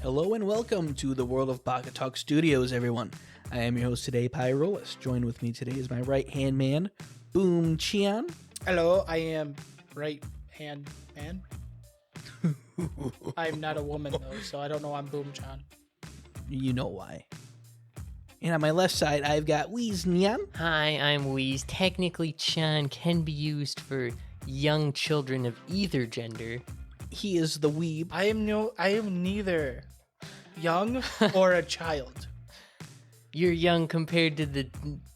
Hello and welcome to the world of Baka-Talk Studios, everyone. I am your host today, Pyrolis. Joined with me today is my right-hand man, Boom Chian. Hello, I am right-hand man. I'm not a woman, though, so I don't know I'm Boom Chan. You know why. And on my left side, I've got Wheeze Nyan. Hi, I'm Wheeze. Technically, Chan can be used for young children of either gender. He is the weeb. I am neither young or a child. You're young compared to the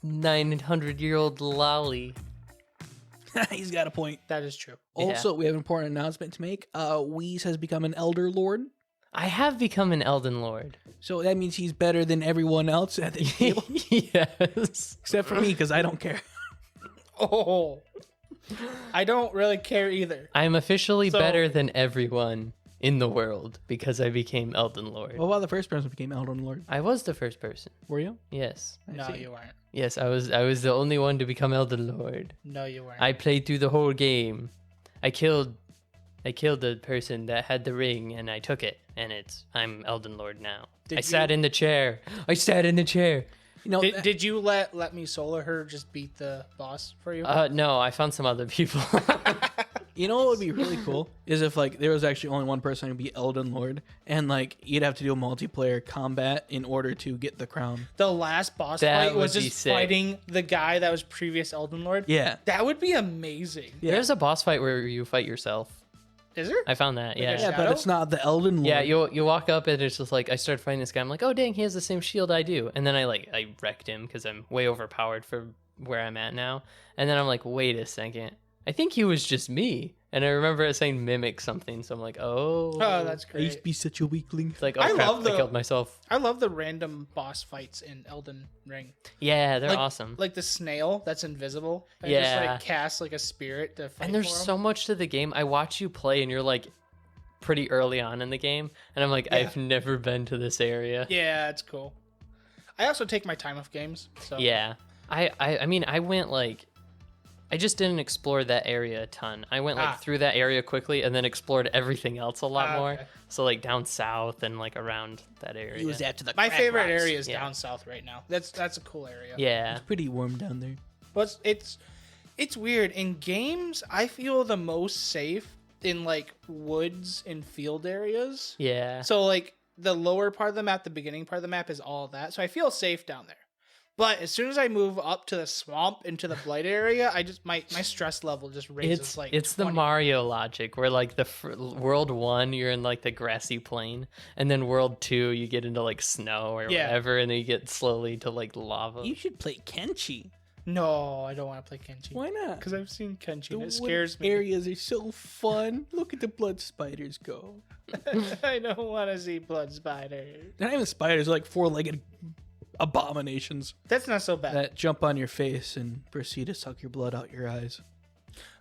900-year-old lolly. He's got a point. That is true. Also, we have an important announcement to make. Wheeze has become an Elder Lord. I have become an Elden Lord. So that means he's better than everyone else at the table. Yes. Except for me, because I don't care. Oh, I don't really care either. I'm officially better than everyone in the world because I became Elden Lord. What about the first person who became Elder Lord? I was the first person. Were you? Yes. No, see. you weren't. Yes, I was the only one to become Elden Lord. No, you weren't. I played through the whole game. I killed the person that had the ring and I took it, and I'm Elden Lord now. I sat in the chair. You know, Did you let me solo her just beat the boss for you? No, I found some other people. you know what would be really cool is if like there was actually only one person who would be Elden Lord, and like you'd have to do a multiplayer combat in order to get the crown. The last boss That fight was would be just sick. fighting the guy that was previous Elden Lord. Yeah. That would be amazing. Yeah. There's a boss fight where you fight yourself. Is there? I found that. a Yeah. Yeah, but Shadow? it's not the Elden Lord. Yeah, you walk up and it's just like I started fighting this guy. I'm like, oh dang, he has the same shield I do. And then I wrecked him because I'm way overpowered for where I'm at now. And then I'm like, wait a second, I think he was just me. And I remember it saying mimic something, so I'm like, oh, That's I used to great. be such a weakling. It's like, oh I crap, love I the- killed myself. I love the random boss fights in Elden Ring. Yeah, they're Like- awesome. Like the snail that's invisible. And Yeah. just like casts like a spirit to fight And there's for 'em. so much to the game. I watch you play and you're like pretty early on in the game. And I'm like, Yeah. I've never been to this area. Yeah, it's cool. I also take my time with games. So Yeah. I mean, I went like, I just didn't explore that area a ton. I went like through that area quickly and then explored everything else a lot more. Okay. So like down south and like around that area. He was after the My crack favorite rocks. area is Yeah. down south right now. That's a cool area. Yeah. It's pretty warm down there. But it's weird. In games, I feel the most safe in like woods and field areas. Yeah. So like the lower part of the map, the beginning part of the map is all that. So I feel safe down there. But as soon as I move up to the swamp into the blight area, I just my stress level just raises It's the 20. Mario logic where like the world 1 you're in like the grassy plain, and then world 2 you get into like snow or Yeah. whatever, and then you get slowly to like lava. You should play Kenshi. No, I don't want to play Kenshi. Why not? Because I've seen Kenshi The and it scares wood me. areas are so fun. Look at the blood spiders go. I don't want to see blood spiders. They're not even spiders, they're like four-legged abominations That's not so bad. that jump on your face and proceed to suck your blood out your eyes.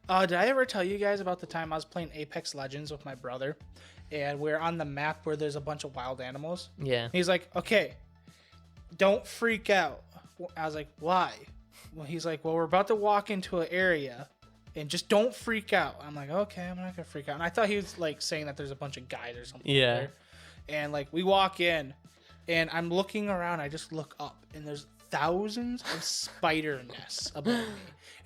Did I ever tell you guys about the time I was playing Apex Legends with my brother, and we're on the map where there's a bunch of wild animals? Yeah. He's like, okay, don't freak out. I was like, why? Well, he's like, well, we're about to walk into an area, and just don't freak out. I'm like, okay, I'm not gonna freak out. And I thought he was like saying that there's a bunch of guys or something. Yeah. There. And like we walk in, and I'm looking around. I just look up, and there's thousands of spider nests above me.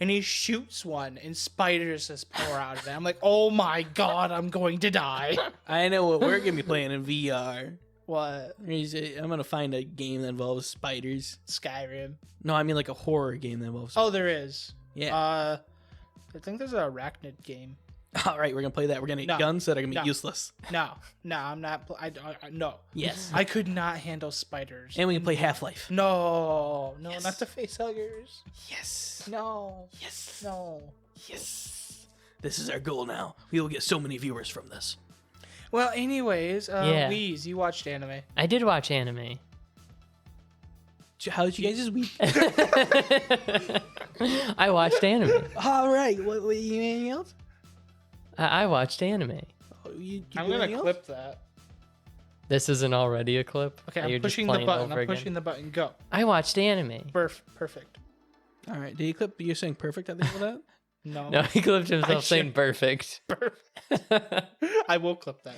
And he shoots one, and spiders just pour out of it. I'm like, oh my god, I'm going to die. I know what we're gonna be playing in VR. What? I'm gonna find a game that involves spiders. Skyrim. No, I mean like a horror game that involves. Oh, there is. Yeah. I think there's an arachnid game. All right, we're gonna play that. We're gonna get No. guns that are gonna be No. useless. No, I'm not. No. Yes. I could not handle spiders. And we can play Half-Life. No, Yes. not the face huggers. Yes. No, Yes. no. Yes. This is our goal now. We will get so many viewers from this. Well, anyways, Yeah. Weez, you watched anime. I did watch anime. How did you guys week? I watched anime. All right. What you anything else? I watched anime. Oh, you I'm do gonna anything else? clip that. This isn't already a clip. Okay, that I'm you're just pushing the playing button. over I'm pushing again? the button. Go. I watched anime. Perfect. All right. Did you clip? You're saying perfect at the end of that? No. No, he clipped himself saying should- perfect. Perfect. I will clip that.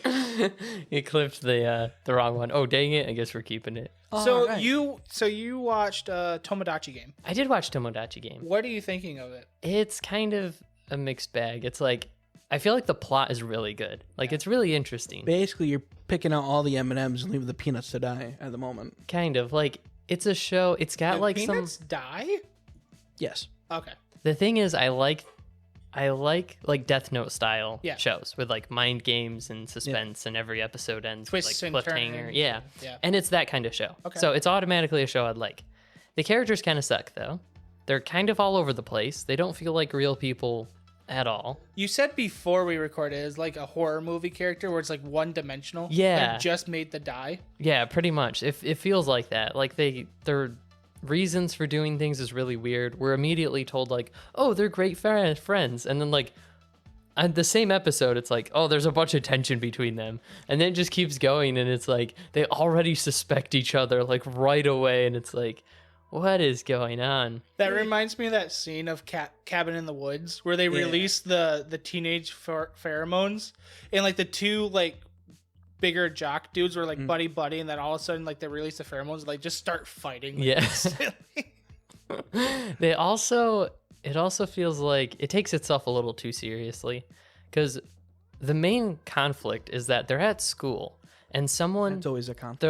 You clipped the wrong one. Oh, dang it. I guess we're keeping it. So Alright. you watched Tomodachi Game. I did watch Tomodachi Game. What are you thinking of it? It's kind of a mixed bag. It's like, I feel like the plot is really good. Like, it's really interesting. Basically, you're picking out all the M&Ms and leaving the peanuts to die at the moment. Kind of. Like, it's a show. It's got The like peanuts die? Yes. Okay. The thing is, I like like Death Note style Yeah. shows with like mind games and suspense, and every episode ends Twists with and like cliffhanger. turns. Yeah. Yeah. And it's that kind of show. Okay. So it's automatically a show I'd like. The characters kind of suck though. They're kind of all over the place. They don't feel like real people at all. You said before we recorded it's like a horror movie character where it's like one dimensional. Yeah. Like just made the die. Yeah, pretty much. It feels like that. Like their reasons for doing things is really weird. We're immediately told like, oh, they're great friends, and then like on the same episode, it's like, oh, there's a bunch of tension between them, and then it just keeps going, and it's like they already suspect each other like right away, and it's like, what is going on? That reminds me of that scene of Cabin in the Woods where they release the teenage pheromones, and like the two like bigger jock dudes were like buddy, and then all of a sudden like they release the pheromones, like just start fighting. Like, Yeah. instantly. It also feels like it takes itself a little too seriously, because the main conflict is that they're at school and someone It's always a conflict.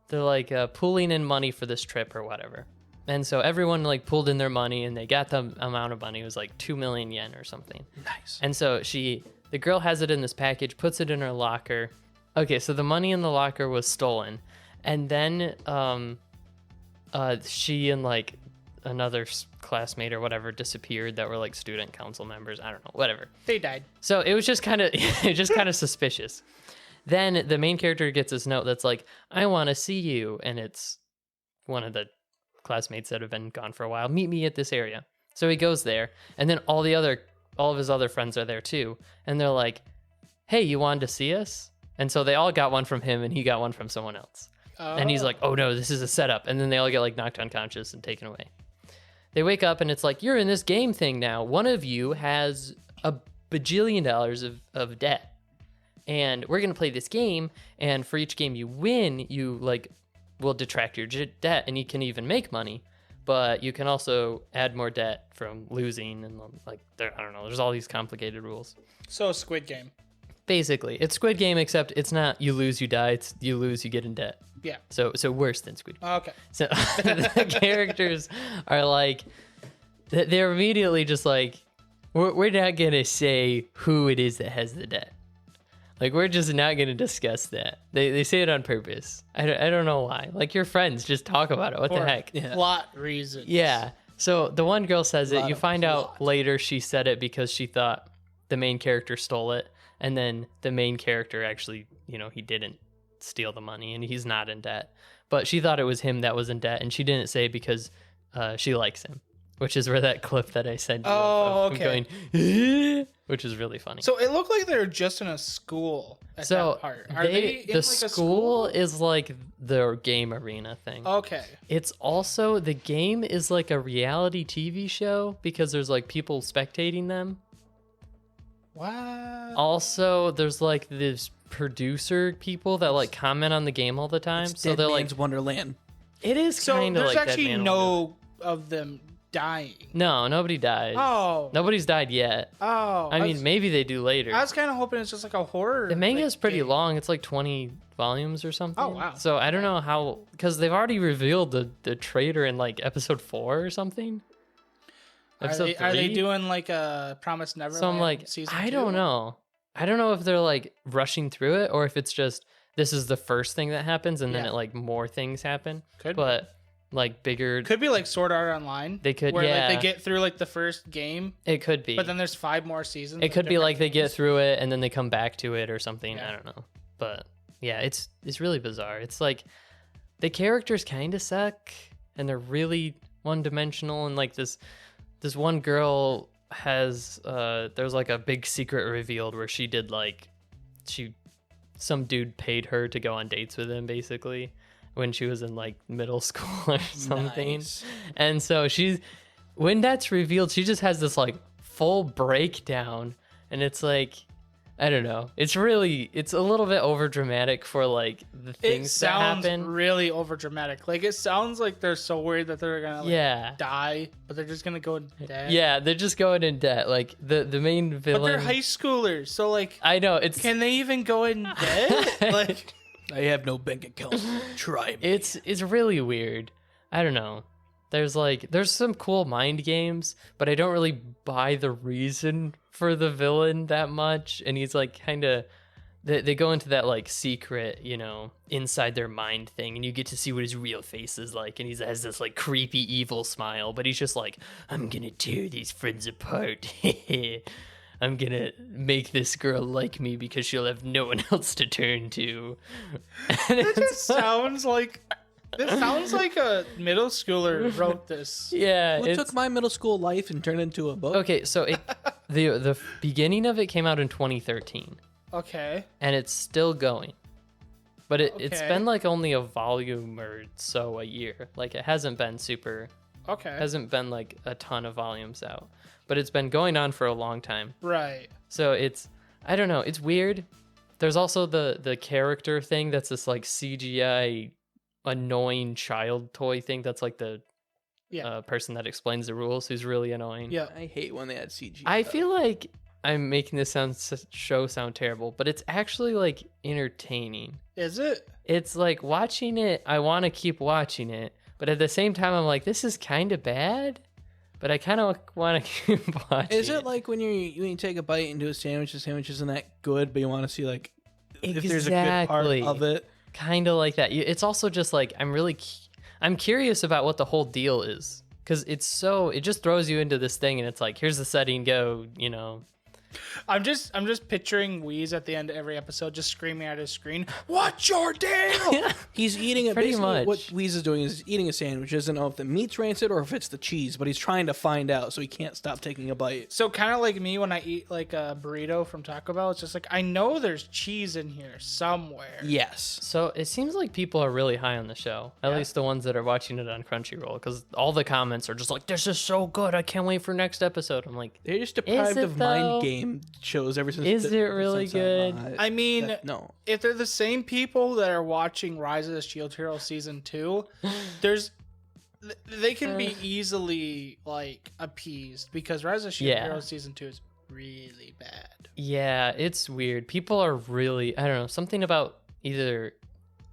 they're like pooling in money for this trip or whatever, and so everyone like pooled in their money and they got the amount of money. It was like 2 million yen or something. Nice. And so the girl has it in this package, puts it in her locker. Okay, so the money in the locker was stolen, and then she and like another classmate or whatever disappeared that were like student council members. I don't know, whatever. They died. So it was just kind of suspicious. Then the main character gets this note that's like, I want to see you, and it's one of the classmates that have been gone for a while. Meet me at this area. So he goes there, and then all of his other friends are there too, and they're like, hey, you wanted to see us? And so they all got one from him, and he got one from someone else. And he's like, oh no, this is a setup. And then they all get like knocked unconscious and taken away. They wake up and it's like, you're in this game thing now. One of you has a bajillion dollars of debt. And we're going to play this game. And for each game you win, you like will detract your debt, and you can even make money. But you can also add more debt from losing. And like, I don't know, there's all these complicated rules. So Squid Game. Basically, it's Squid Game, except it's not you lose, you die. It's you lose, you get in debt. Yeah. So worse than Squid Game. Okay. So the characters are like, they're immediately just like, we're not going to say who it is that has the debt. Like, we're just not going to discuss that. They say it on purpose. I don't know why. Like, your friends, just talk about it. What the heck? Yeah. Plot reasons. Yeah. So the one girl says it. Lot You of find out plot. later she said it because she thought the main character stole it. And then the main character actually, he didn't steal the money and he's not in debt. But she thought it was him that was in debt, and she didn't say because she likes him, which is where that clip that I sent you Oh, of him okay. going, which is really funny. So it looked like they were just in a school at So that part. Are they in the like school is like the game arena thing. Okay. It's also, the game is like a reality TV show because there's like people spectating them. What? Also, there's like this producer people that like comment on the game all the time. It's So Dead they're Man's like, Wonderland. it is So kind of there's like Dead actually Man no of them dying. No, nobody dies. Oh. Nobody's died yet. Oh. I mean, maybe they do later. I was kind of hoping it's just like a horror. The manga like, is pretty game. long. It's like 20 volumes or something. Oh, wow. So I don't know how, because they've already revealed the traitor in like episode 4 or something. Are Episode they 3? doing like a Promised Neverland? So I'm like, season I 2? don't know. I don't know if they're like rushing through it or if it's just this is the first thing that happens and then Yeah. it like more things happen. Could But like bigger, Could be like Sword Art Online. They could, where yeah. like they get through like the first game, it could be. but then there's 5 more seasons. It of could be different like they get games. through it and then they come back to it or something. Yeah. I don't know. But yeah, it's really bizarre. It's like the characters kind of suck and they're really one-dimensional, and like this one girl has there's like a big secret revealed where she did like some dude paid her to go on dates with him basically when she was in like middle school or something. Nice. And so when that's revealed, she just has this like full breakdown, and it's like, I don't know. It's a little bit over dramatic for like the things that happen. Really over dramatic. Like it sounds like they're so worried that they're gonna die, but they're just gonna go in debt. Yeah, they're just going in debt. Like the main villain. But they're high schoolers, so like I know can they even go in debt? Like I have no bank account. Try me. It's really weird. I don't know. There's some cool mind games, but I don't really buy the reason for the villain that much. And he's like kind of they go into that like secret, inside their mind thing, and you get to see what his real face is like, and he has this like creepy evil smile, but he's just like, I'm gonna tear these friends apart. I'm gonna make this girl like me because she'll have no one else to turn to. That just sounds like a middle schooler wrote this. Yeah, What took my middle school life and turned into a book? okay. So the beginning of it came out in 2013, Okay. and it's still going, but it's Okay. been like only a volume or so a year. Like it hasn't been like a ton of volumes out, but it's been going on for a long time. Right. So I don't know, it's weird. There's also the character thing that's this like CGI annoying child toy thing that's like the person that explains the rules who's really annoying. Yeah. I hate when they add CG. I feel like I'm making this show sound terrible, but it's actually like entertaining. Is it? It's like watching it, I want to keep watching it, but at the same time I'm like, this is kind of bad, but I kind of want to keep watching. Is it like when you take a bite and do a sandwich, the sandwich isn't that good, but you want to see like if there's a good part of it? Kind of like that. It's also just like I'm curious about what the whole deal is, because it just throws you into this thing, and it's like, here's the setting, go. I'm just picturing Wheeze at the end of every episode just screaming at his screen, "What's your deal?" He's eating it. Pretty Basically, much. what Weeze is doing is eating a sandwich. He doesn't know if the meat's rancid or if it's the cheese, but he's trying to find out, so he can't stop taking a bite. So kind of like me when I eat like a burrito from Taco Bell, it's just like I know there's cheese in here somewhere. Yes. So it seems like people are really high on the show, at least the ones that are watching it on Crunchyroll, because all the comments are just like, "This is so good! I can't wait for next episode." I'm like, They're just deprived it, of though? mind game shows ever since. Is it really good? I mean, no. if they're the same people that are watching Rise of the Shield Hero season 2, they can be easily like appeased, because Rise of the Shield Hero season 2 is really bad. Yeah, it's weird. People are really, I don't know, something about either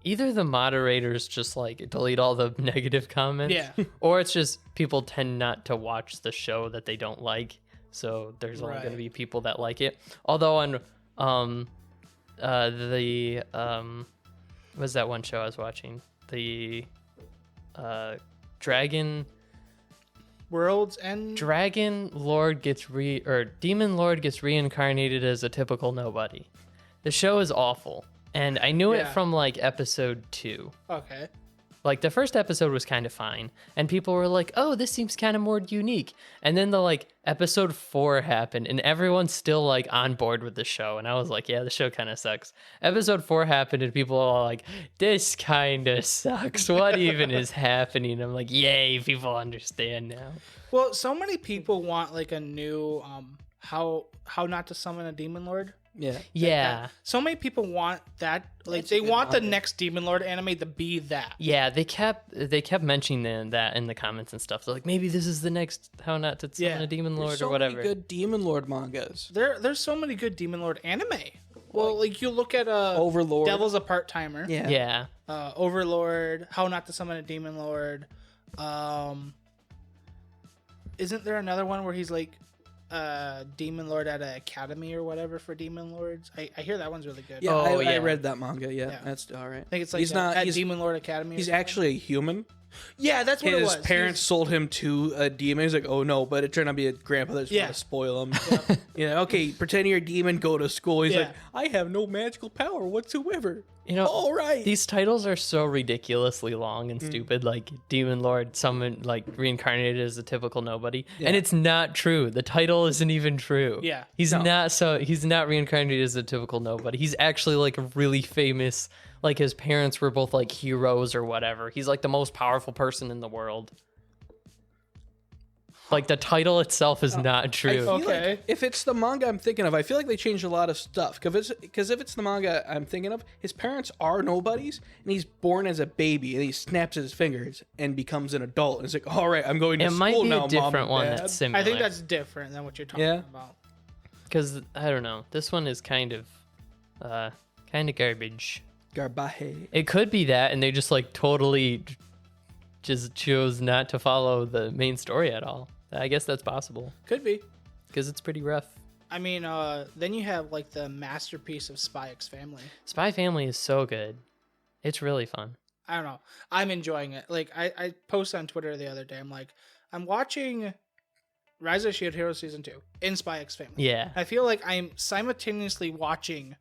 the moderators just like delete all the negative comments, or it's just people tend not to watch the show that they don't like. So there's only going to be people that like it. Although on what's that one show I was watching? The Dragon Lord gets Demon Lord gets reincarnated as a typical nobody. The show is awful, and I knew it from like episode 2. Okay. Like the first episode was kind of fine, and people were like, "Oh, this seems kind of more unique." And then the like episode 4 happened, and everyone's still like on board with the show. And I was like, "Yeah, the show kind of sucks." Episode 4 happened, and people are like, "This kind of sucks. What even is happening?" I'm like, "Yay, people understand now." Well, so many people want like a new how not to summon a demon lord. Yeah. So many people want that. Like they want the next Demon Lord anime to be that. Yeah, they kept mentioning that in the comments and stuff. They're like, maybe this is the next How Not to Summon a Demon Lord or whatever. Many good Demon Lord mangas. There's so many good Demon Lord anime. Well, like you look at Overlord. Devil's a Part-Timer. Yeah. Overlord, How Not to Summon a Demon Lord. Isn't there another one where he's like Demon Lord at an academy or whatever for Demon Lords? I hear that one's really good. Yeah, I read that manga. Yeah, that's all right. I think it's like he's Demon Lord Academy. He's actually a human. Yeah, that's what it was. His parents sold him to a demon. He's like, oh no, but it turned out to be a grandpa that just wanted to spoil him. Okay, pretend you're a demon, go to school. He's like, I have no magical power whatsoever. All right. These titles are so ridiculously long and stupid. Like Demon Lord summoned, like reincarnated as a typical nobody, and it's not true. The title isn't even true. Yeah, he's not reincarnated as a typical nobody. He's actually like a really famous. Like his parents were both like heroes or whatever. He's like the most powerful person in the world. Like the title itself is not I true. feel Okay. like if it's the manga I'm thinking of, I feel like they changed a lot of stuff. Because if it's the manga I'm thinking of, his parents are nobodies, and he's born as a baby, and he snaps his fingers and becomes an adult. And it's like, all right, I'm going to It school might be now, a different Mom one and Dad. that's similar. I think that's different than what you're talking about. because I don't know. This one is kind of garbage. Garbaje. It could be that, and they just like totally just chose not to follow the main story at all. I guess that's possible Could be. because it's pretty rough. I mean, then you have like the masterpiece of SPYxFAMILY. Spy Family is so good. It's really fun. I don't know. I'm enjoying it. Like I posted on Twitter the other day. I'm like, I'm watching Rise of Shield Hero Season 2 in SPYxFAMILY. Yeah. I feel like I'm simultaneously watching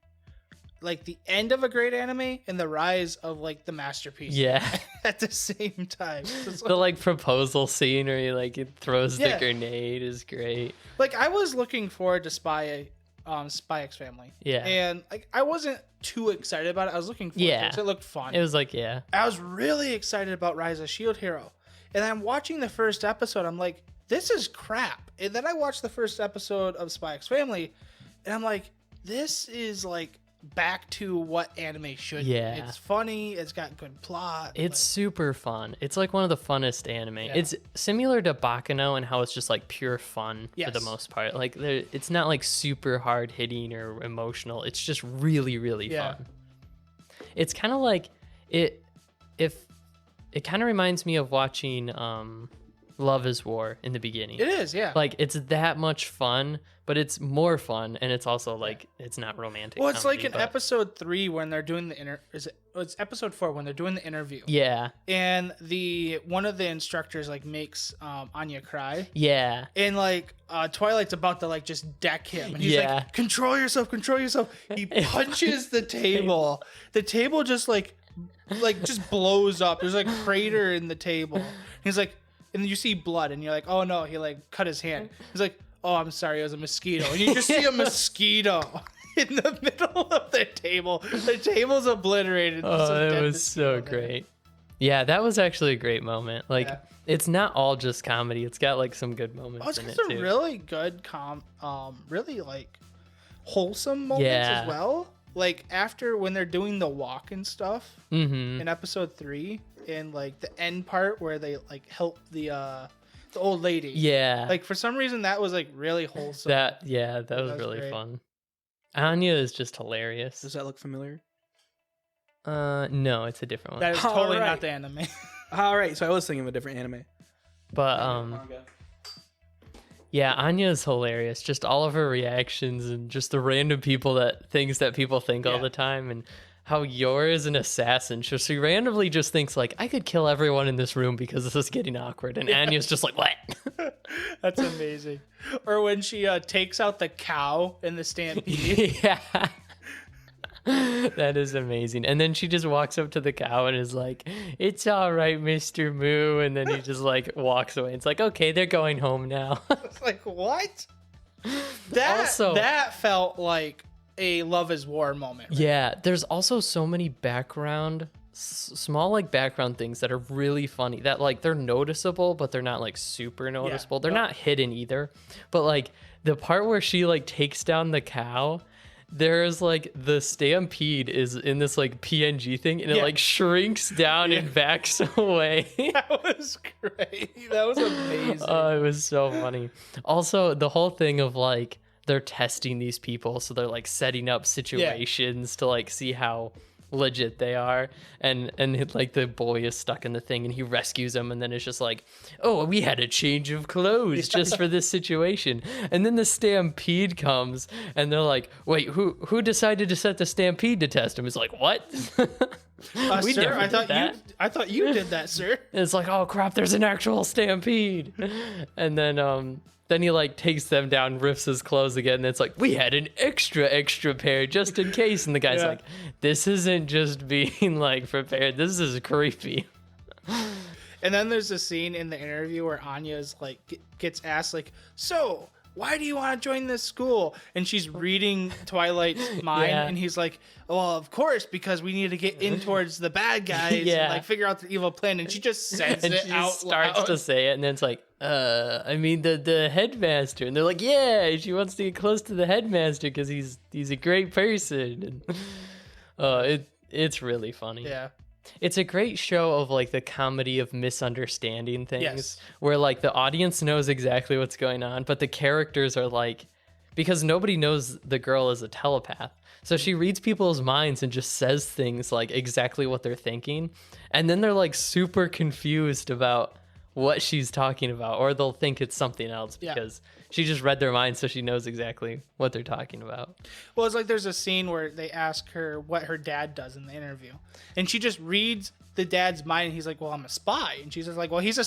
like the end of a great anime and the rise of like the masterpiece Yeah. at the same time. So it's The like proposal scene where he like throws Yeah. the grenade is great. like I was looking forward to SPYxFAMILY. Yeah. And like I wasn't too excited about it. I was looking forward to Yeah. it 'cause it looked fun. It was like, yeah. I was really excited about Rise of Shield Hero. And I'm watching the first episode. I'm like, this is crap. And then I watched the first episode of SPYxFAMILY and I'm like, this is like back to what anime should Yeah. be. It's funny. It's got good plot. It's super fun. It's like one of the funnest anime. Yeah. It's similar to Bakano and how it's just like pure fun for the Yes. most part. Like it's not like super hard hitting or emotional. It's just really, really Yeah. fun. It's kind of like it kind of reminds me of watching Love is War in the beginning. It is, yeah. Like it's that much fun, but it's more fun, and it's also like it's not romantic. Well, it's comedy, like in but- episode 3 when they're doing the it's episode 4 when they're doing the interview. Yeah, And one of the instructors like makes Anya cry. yeah, And like Twilight's about to like just deck him, and he's Yeah. like, "Control yourself, control yourself." He punches the table. The table just like just blows up. There's like a crater in the table. He's like, and you see blood, and you're like, "Oh no!" He like cut his hand. He's like, "Oh, I'm sorry, it was a mosquito." And you just see a mosquito in the middle of the table. The table's obliterated. There's some Oh, dead it was mosquito so there. great. Yeah, that was actually a great moment. Like, Yeah. it's not all just comedy. It's got like some good moments Oh, it's in got it some too. really good really like wholesome moments Yeah. as well. Like after when they're doing the walk and stuff Mm-hmm. in episode 3, and like the end part where they like help the old lady. Yeah, Like for some reason that was like really wholesome. that was was really great. fun. Anya is just hilarious. Does that look familiar? No, it's a different one. That is All totally right. not the anime. All right, so I was thinking of a different anime. But Manga. yeah, Anya is hilarious. Just all of her reactions and just the random things that people think all Yeah. the time, and how Yor is an assassin. So she randomly just thinks like, I could kill everyone in this room because this is getting awkward. And Anya's just like, what? That's amazing. Or when she takes out the cow in the stampede. Yeah. That is amazing. And then she just walks up to the cow and is like, it's all right, Mr. Moo. And then he just like walks away. It's like, okay, they're going home now. It's like, what? That felt like a Love is War moment. Right? Yeah, there's also so many small like background things that are really funny that like they're noticeable, but they're not like super noticeable. They're not hidden either. But like the part where she like takes down the cow, there's like the stampede is in this like PNG thing, and it Yeah. like shrinks down and backs away. That was great. That was amazing. Oh, it was so funny. Also, the whole thing of like they're testing these people, so they're like setting up situations to like see how legit they are, and like the boy is stuck in the thing and he rescues him, and then it's just like, oh, we had a change of clothes just for this situation. And then the stampede comes and they're like, wait, who decided to set the stampede to test him? It's like, what? We sir, never did that. I thought you did that, sir. And it's like, oh crap, there's an actual stampede. And then he like takes them down, rips his clothes again, and it's like, we had an extra pair just in case. And the guy's Yeah. like, this isn't just being like prepared, this is creepy. And then there's a scene in the interview where Anya's like gets asked like, so why do you want to join this school? And she's reading Twilight's mind, Yeah. and he's like, well, of course, because we need to get in towards the bad guys Yeah. and like figure out the evil plan. And she just says And it she out just starts loud. to say it, and then it's like, I mean the headmaster, and they're like, yeah, she wants to get close to the headmaster because he's a great person, and it's really funny. Yeah. It's a great show of like the comedy of misunderstanding things, Yes. where like the audience knows exactly what's going on, but the characters are like, because nobody knows the girl is a telepath. So she reads people's minds and just says things like exactly what they're thinking. And then they're like super confused about what she's talking about, or they'll think it's something else Yeah. because she just read their minds, so she knows exactly what they're talking about. Well, it's like there's a scene where they ask her what her dad does in the interview, and she just reads the dad's mind, and he's like, well, I'm a spy. And she's just like, well, he's a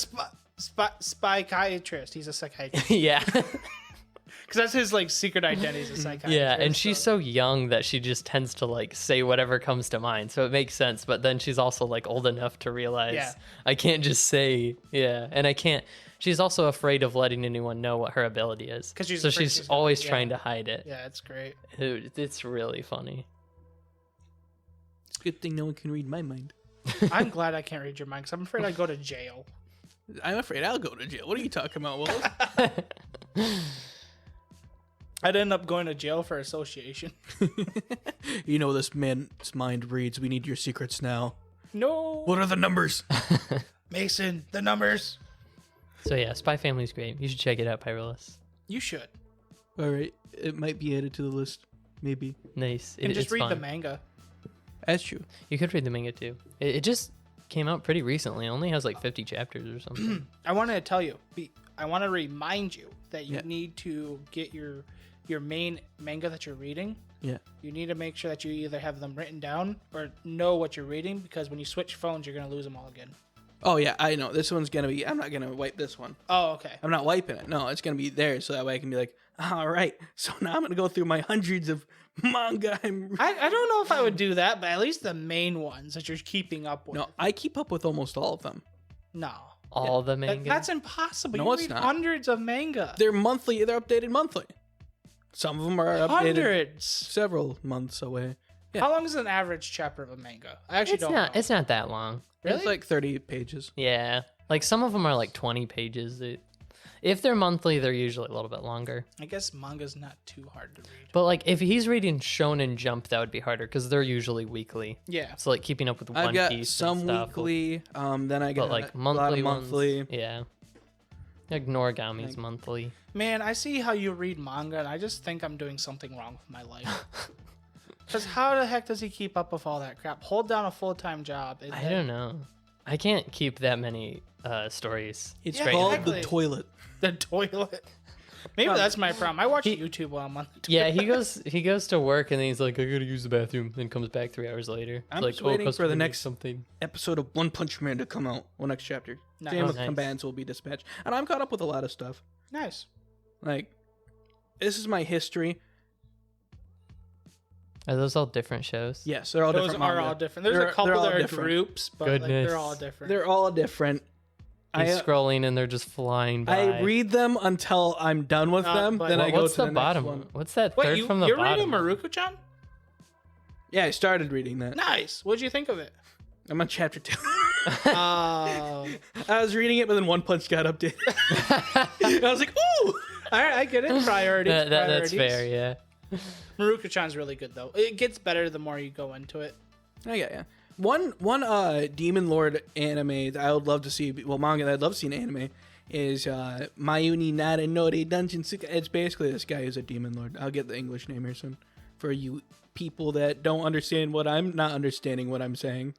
psychiatrist. He's a psychiatrist. Yeah. Because that's his like secret identity as a psychiatrist. Yeah, and she's so young that she just tends to like say whatever comes to mind. So it makes sense. But then she's also like old enough to realize Yeah. I can't just say, yeah. And I can't. She's also afraid of letting anyone know what her ability is. 'Cause she's so afraid she's she's gonna- always yeah. trying to hide it. Yeah, it's great. It's really funny. It's a good thing no one can read my mind. I'm glad I can't read your mind because I'm afraid I'd go to jail. I'm afraid I'll go to jail. What are you talking about, Willis? I'd end up going to jail for association. You know this man's mind reads. We need your secrets now. No. What are the numbers? Mason, the numbers. So yeah, Spy Family's great. You should check it out, Pyrolis. You should. All right, it might be added to the list. Maybe. Nice. And just it's read fun. the manga. That's true. You could read the manga too. It just came out pretty recently. It only has like 50 chapters or something. I want to tell you, I want to remind you that you Yeah. need to get your main manga that you're reading. Yeah. You need to make sure that you either have them written down or know what you're reading, because when you switch phones, you're going to lose them all again. Oh yeah, I know. This one's gonna be. I'm not gonna wipe this one. Oh, okay. I'm not wiping it. No, it's gonna be there so that way I can be like, all right. So now I'm gonna go through my hundreds of manga. I don't know if I would do that, but at least the main ones that you're keeping up with. No, I keep up with almost all of them. No. All the manga. That's impossible. No, you it's read not. hundreds of manga. They're monthly. They're updated monthly. Some of them are updated Hundreds. several months away. Yeah. How long is an average chapter of a manga? I actually it's don't not. know. It's not that long. Really? It's like 30 pages. Yeah, like some of them are like 20 pages. If they're monthly, they're usually a little bit longer. I guess manga's not too hard to read. But like if he's reading Shonen Jump, that would be harder because they're usually weekly. Yeah. So like keeping up with One I've got Piece some and stuff. weekly. Then I got But like a lot monthly of monthly. ones. Yeah. Like Noragami's monthly. Man, I see how you read manga, and I just think I'm doing something wrong with my life. Because how the heck does he keep up with all that crap? Hold down a full-time job. And I then- don't know. I can't keep that many stories. It's Yeah, called exactly. the toilet. The toilet. Maybe that's my problem. I watch YouTube while I'm on the toilet. Yeah, he goes to work and then he's like, I gotta use the bathroom. Then comes back 3 hours later. It's I'm like, just waiting for customer the needs next something. Episode of One Punch Man to come out. Well, next chapter. Nice. Same Oh, with nice. Combatants will be dispatched. And I'm caught up with a lot of stuff. Nice. Like, this is my history. Are those all different shows? Yes, they're all Those different. are manga. all different. There's They're- a couple they're all that are different. groups, but like, Goodness. they're all different. They're all different. He's scrolling and they're just flying by. I read them until I'm done with them. but- Then I go What's to the the bottom next one. one? What's that Wait, third from the you're bottom? reading Maruko-chan? Yeah, I started reading that. Nice. What'd you think of it? I'm on chapter 2. Oh. I was reading it, but then One Punch got updated. I was like, ooh! All right, I get it. Priorities. That's priorities. fair, yeah. Maruko-chan's really good, though. It gets better the more you go into it. I get yeah. One Demon Lord anime that I would love to see, well, manga that I'd love to see in anime is Mayuni Nara Nore Dungeon Suka. It's basically this guy who's a Demon Lord. I'll get the English name here soon for you people that don't understand what I'm not understanding what I'm saying.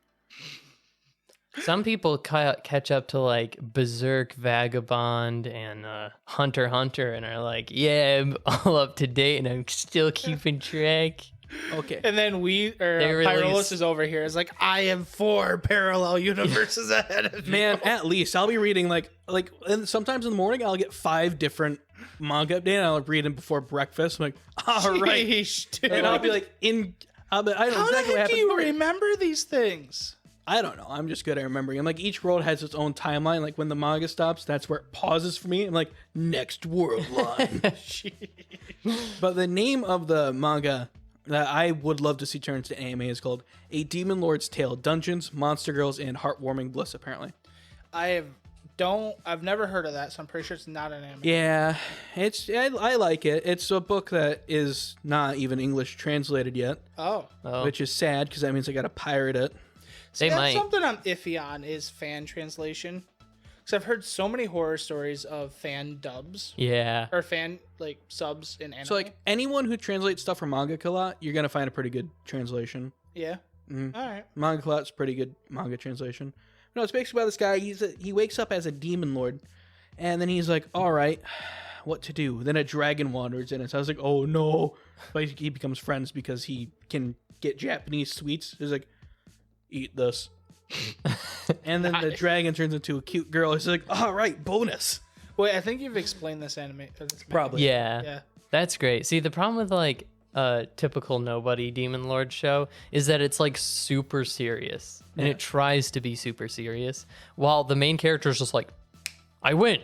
Some people catch up to like Berserk, Vagabond, and Hunter x Hunter, and are like, "Yeah, I'm all up to date, and I'm still keeping track." Okay. And then They Pyrolis release- is over here. It's like, I am 4 parallel universes ahead of you. Man, at least I'll be reading like and sometimes in the morning I'll get 5 different manga updates and I'll read them before breakfast. I'm like, all right. Sheesh, dude. And I'll be like, I know How exactly the what heck happened. do you remember these things? I don't know. I'm just good at remembering. And like each world has its own timeline. Like when the manga stops, that's where it pauses for me. I'm like, next world line. But the name of the manga that I would love to see turned into anime is called A Demon Lord's Tale: Dungeons, Monster Girls, and Heartwarming Bliss. Apparently, I've never heard of that, so I'm pretty sure it's not an anime. yeah, I like it. It's a book that is not even English translated yet, Oh. which is sad because that means I got to pirate it. They That's might. something I'm iffy on is fan translation. Because I've heard so many horror stories of fan dubs. Yeah. Or fan, like, subs in anime. So like anyone who translates stuff from manga a lot, you're gonna find a pretty good translation. Yeah. Mhm. All right. Manga Clot's pretty good manga translation. No, it's basically about this guy. He wakes up as a demon lord, and then he's like, "All right, what to do?" Then a dragon wanders in, and so I was like, "Oh no!" But he becomes friends because he can get Japanese sweets. He's like, "Eat this," and then the dragon turns into a cute girl. He's like, "All right, bonus." Wait, I think you've explained this anime. This Probably. Yeah. Yeah. That's great. See, the problem with like a typical nobody Demon Lord show is that it's like super serious and it tries to be super serious while the main character is just like, I win.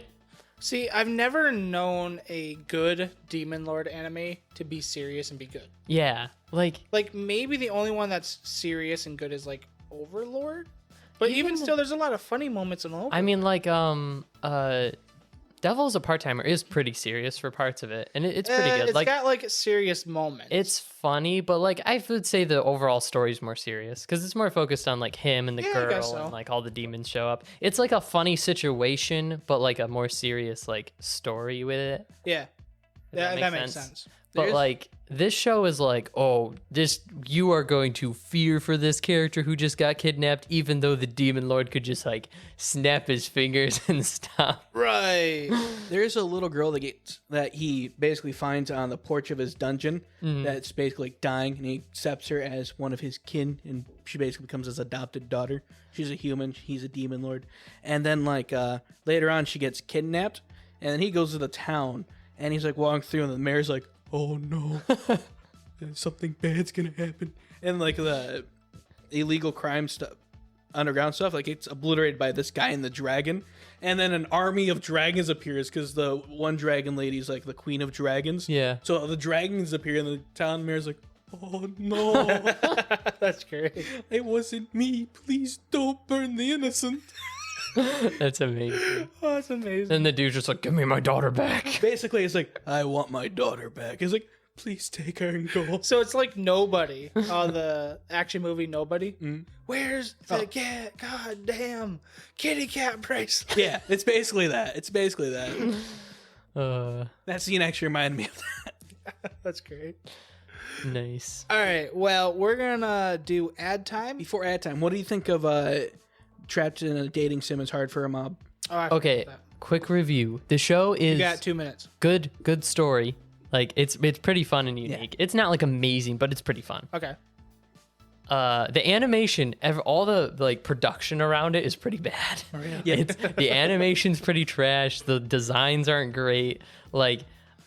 See, I've never known a good Demon Lord anime to be serious and be good. Yeah. Like, Maybe the only one that's serious and good is like Overlord. But even still, there's a lot of funny moments in Overlord. I mean, like, Devil's a Part-Timer is pretty serious for parts of it, and it's pretty good. It's Like, got like serious moments. it's funny, but like I would say the overall story is more serious because it's more focused on like him and the Yeah, I guess girl so. and like all the demons show up. It's like a funny situation, but like a more serious like story with it. Yeah. if Yeah, that makes makes sense. But There's- like this show is like, oh, you are going to fear for this character who just got kidnapped, even though the demon lord could just like snap his fingers and stop. Right. There's a little girl that he basically finds on the porch of his dungeon that's basically like dying, and he accepts her as one of his kin, and she basically becomes his adopted daughter. She's a human, he's a demon lord, and then like later on she gets kidnapped, and then he goes to the town, and he's like walking through, and the mayor's like, "Oh no, something bad's gonna happen," and like the illegal crime stuff, underground stuff, like it's obliterated by this guy and the dragon, and then an army of dragons appears because the one dragon lady's like the queen of dragons. Yeah. So the dragons appear, and the town mayor's like, "Oh no, That's great. it wasn't me. Please don't burn the innocent." That's amazing. Oh, that's amazing. Then the dude's just like, give me my daughter back. Basically, it's like, "I want my daughter back." He's like, "Please take her and go." So it's like Nobody, the action movie Nobody. Mm. Where's the cat? God damn, kitty cat bracelet. Yeah, it's basically that. It's basically that. That scene actually reminded me of that. That's great. Nice. All right, well, we're gonna do ad time. Before ad time, what do you think of Trapped in a Dating Sim is Hard for a Mob? Oh, I forgot Okay, that. quick review. The show is You got 2 minutes. good story. Like it's pretty fun and unique. It's not like amazing, but it's pretty fun. Okay. The animation, all the like production around it is pretty bad. Oh, Yeah. The animation's pretty trash. The designs aren't great. Like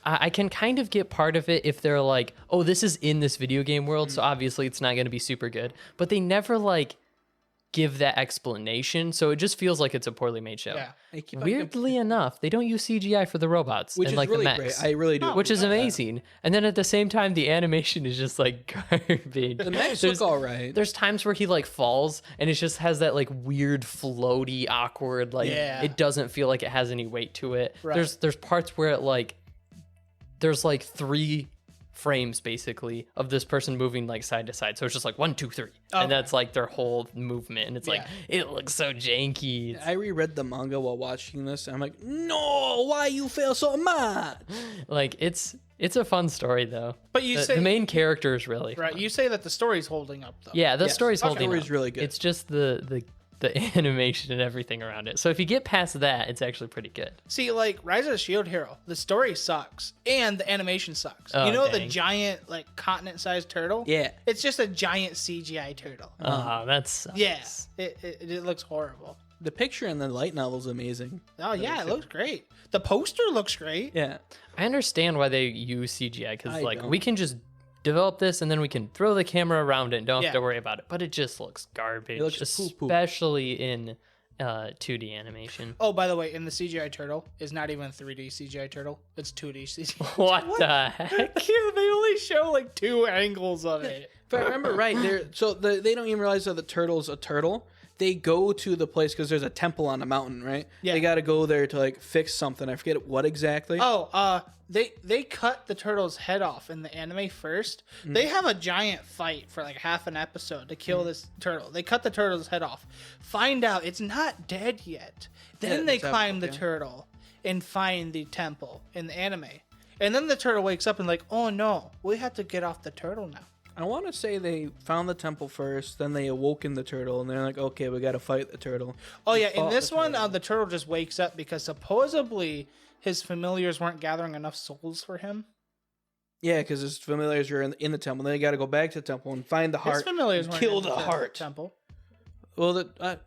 I can kind of get part of it if they're like, oh, this is in this video game world, so obviously it's not going to be super good. But they never like give that explanation, so it just feels like it's a poorly made show. Yeah. I keep on- Weirdly enough, they don't use CGI for the robots which and is like really the great. mechs, I really do. which is appreciate that. amazing. And then at the same time, the animation is just like garbage. The mechs look all right. There's times where he like falls and it just has that like weird floaty, awkward, like Yeah. it doesn't feel like it has any weight to it. Right. There's parts where it like there's like 3 frames basically of this person moving like side to side. So it's just like 1, 2, 3. Okay. And that's like their whole movement. And it's like Yeah. it looks so janky. It's- I reread the manga while watching this, and I'm like, "No, why you feel so mad?" like it's a fun story though. But you The say main character is really right. fun. You say that the story's holding up though. Yeah, the Yes. story's Okay. holding Story's up. really good. It's just the animation and everything around it. So if you get past that, it's actually pretty good. See, like Rise of the Shield Hero, the story sucks and the animation sucks. Oh, you know the dang. giant like continent-sized turtle? Yeah. It's just a giant CGI turtle. That sucks. Yeah, it looks horrible. The picture in the light novel is amazing. Oh yeah, it looks great. The poster looks great. Yeah. I understand why they use CGI because I like don't. we can just develop this and then we can throw the camera around it and don't have to Yeah. worry about it. But it just looks garbage, It looks poo-poo. especially in 2D animation. Oh, by the way, in the CGI turtle is not even 3D CGI turtle. It's 2D CGI. What the heck? Yeah, they only show like 2 angles of it. If I remember right, they don't even realize that the turtle's a turtle. They go to the place because there's a temple on a mountain, right? Yeah. They got to go there to like fix something. I forget what exactly. Oh, they cut the turtle's head off in the anime first. They have a giant fight for like half an episode to kill this turtle. They cut the turtle's head off. Find out it's not dead yet. Then Yeah, they it's up, climb the yeah. turtle and find the temple in the anime. And then the turtle wakes up and like, oh no, we have to get off the turtle now. I want to say they found the temple first, then they awoken the turtle, and they're like, okay, we got to fight the turtle. Oh They yeah, in fought this the one, turtle. the turtle just wakes up because supposedly his familiars weren't gathering enough souls for him. Yeah, because his familiars are in the temple. Then they got to go back to the temple and find the heart. His familiars and weren't kill in the heart. temple. Well, the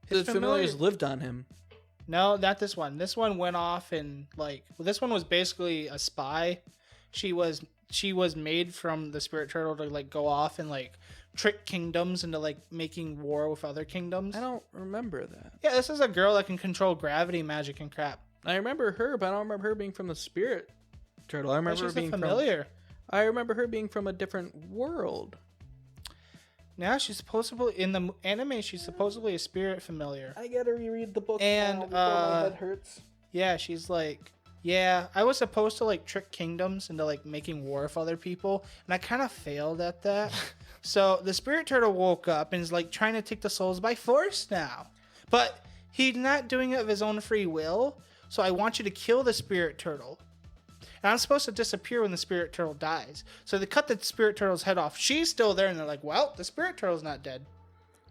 His familiars familiar- lived on him. No, not this one. This one went off and this one was basically a spy. She was made from the spirit turtle to like go off and like trick kingdoms into like making war with other kingdoms. I don't remember that. Yeah, this is a girl that can control gravity, magic, and crap. I remember her, but I don't remember her being from the spirit turtle. I remember her She's being a familiar. I remember her being from a different world. Now she's supposedly in the anime. She's supposedly a spirit familiar. I gotta reread the book And, now before my head hurts. Yeah, she's like, yeah, I was supposed to like trick kingdoms into like making war with other people, and I kind of failed at that. So the spirit turtle woke up and is like trying to take the souls by force now, but he's not doing it of his own free will. So I want you to kill the spirit turtle. And I'm supposed to disappear when the spirit turtle dies. So they cut the spirit turtle's head off. She's still there, and they're like, well, the spirit turtle's not dead.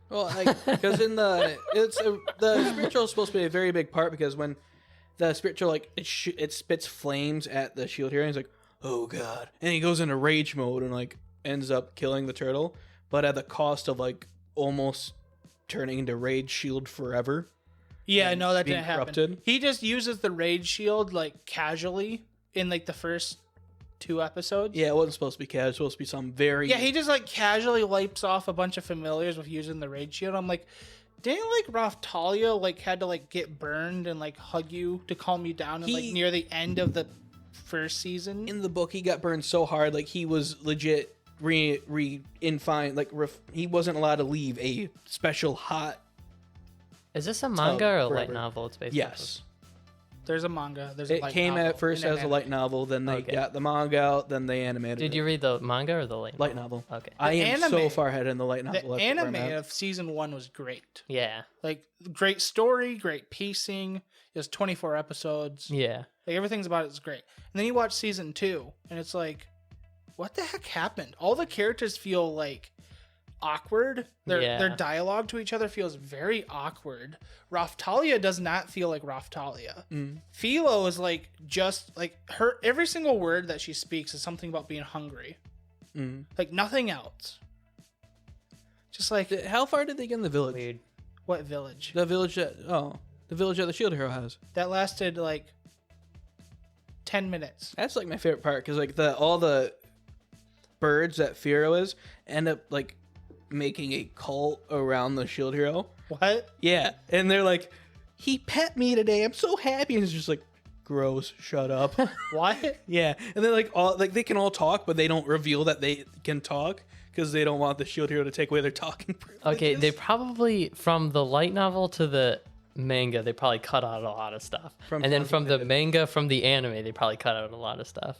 Well, like, because in the the spirit turtle is supposed to be a very big part, because when the spirit turtle like it spits flames at the shield hero, and he's like, oh god, and he goes into rage mode and like ends up killing the turtle, but at the cost of like almost turning into rage shield forever. Yeah, And no, that being didn't happen. corrupted. He just uses the rage shield like casually in like the first 2 episodes. Yeah, it wasn't supposed to be casual. It was supposed to be something very. Yeah, he just like casually wipes off a bunch of familiars with using the rage shield. I'm like, didn't like Raftalia like had to like get burned and like hug you to calm you down and like He- near the end of the first season? In the book, he got burned so hard, like he was legit he wasn't allowed to leave a special hot. Is this a manga or a light forever. novel? It's based Yes, There's a manga. There's a it light came novel, at first and an as a light anime. novel. Then they Okay. got the manga out. Then they animated. Did it. you read the manga or the light Light novel? Okay. I am so anime- far ahead in the light The novel. that's where I'm anime at. of season 1 was great. Yeah. Like great story, great pacing. It was 24 episodes. Yeah. Like everything's about it is great. And then you watch season 2, and it's like, what the heck happened? All the characters feel like awkward. Their dialogue to each other feels very awkward. Raftalia does not feel like Raftalia. Philo is like just like her. Every single word that she speaks is something about being hungry. Like nothing else. Just like How far did they get in the village? Weird. what village? The village that the village that the shield hero has. That lasted like 10 minutes. That's like my favorite part, because like all the birds that Firo is end up like making a cult around the shield hero. What? Yeah, and they're like, he pet me today. I'm so happy. And it's just like, gross. Shut up. What? Yeah, and they're like all like they can all talk, but they don't reveal that they can talk because they don't want the shield hero to take away their talking privileges. Okay, they probably, from the light novel to the manga, they probably cut out a lot of stuff. From And then sounds from like the they did. manga, from the anime, they probably cut out a lot of stuff.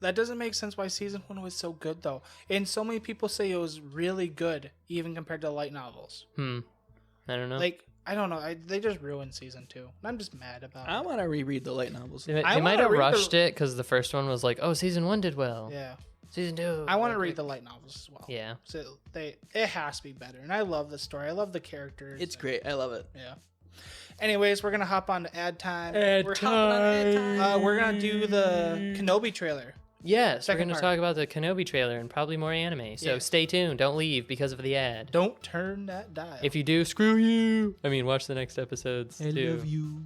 That doesn't make sense why season 1 was so good though. And so many people say it was really good even compared to light novels. I don't know. Like, I don't know. They just ruined season 2. And I'm just mad about I it. want to reread the light novels. They I might wanna have read the- rushed it because the first one was like, oh, season 1 did well. Yeah. Season 2. I want to like, read the light novels as well. Yeah. So it has to be better. And I love the story. I love the characters. It's great. I love it. Yeah. Anyways, we're going to hop on to ad time. We're hopping on ad time. We're going to do the Kenobi trailer. Yes, we're Second going to part. talk about the Kenobi trailer and probably more anime. So Yeah. stay tuned. Don't leave because of the ad. Don't turn that dial. If you do, screw you. I mean, watch the next episodes I too. love you.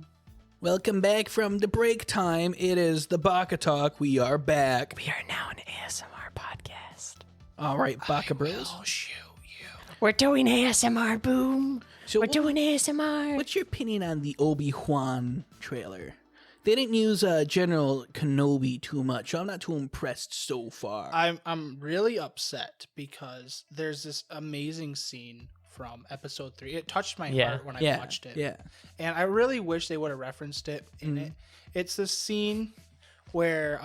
Welcome back from the break time. It is the Baka-Talk. We are back. We are now an ASMR podcast. All right, Baka Bros. I'll shoot you. We're doing ASMR, boom. So We're doing ASMR. what's your opinion on the Obi-Wan trailer? They didn't use General Kenobi too much. I'm not too impressed so far. I'm really upset because there's this amazing scene from episode 3. It touched my heart when I watched it. Yeah. And I really wish they would have referenced it in Mm-hmm. it. It's the scene where